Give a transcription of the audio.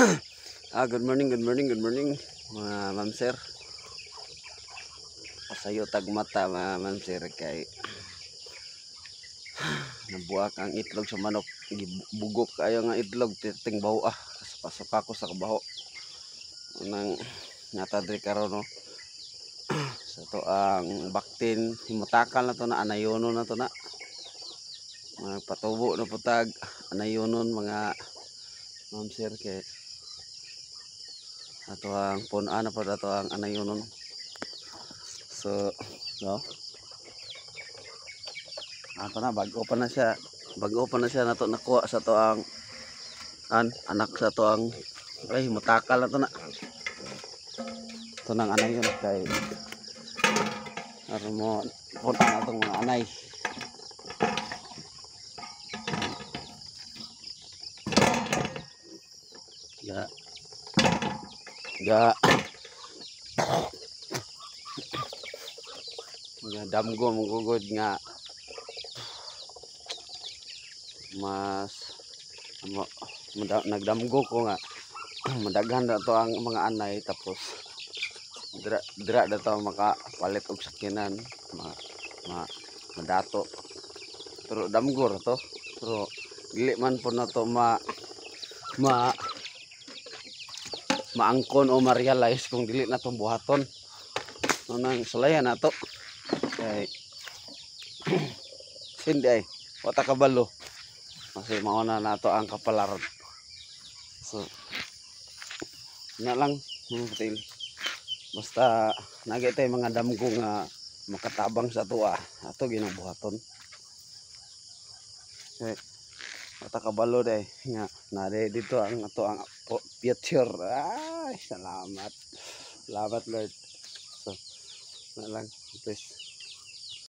Good morning, mga ma'am sir. Pasayo tagmata mga ma'am sir kay nabuak ang itlog sa manok. Bugok kayo nga itlog ting baho pasok ako sa kabaho. Nang natadri karon no. Sa to ang baktin himutakal na to na anayonon na to na. Mga patubo na putag anayonon mga ma'am sir kay ato ang punan na po ato ang anayonon. So, no? Ato na bago pa na siya. Bago pa na siya nato nakuha sa to ang anak sa to ang ay mutakal na to na. Ito nang anay yun kay aron mo punta na itong mga anay. Ga mga damgo magugod nga mas nagdamgo ko nga madaghan na to ang mga anay tapos dira na to makapalit og sakyanan madato pero damgo ra to pero dili man po na to maangkon o ma-realize kung dili na tong buhaton nang sulayan na to kay hindi ay wata kabalo kasi mauna na to ang kapalaran. So na lang patil basta nagitay mga damgo nga makatabang sa tuwa ato ginabuhaton kay wata kabalo day nga nare dito ang ato ang future. Ay salamat Lord. So na lang please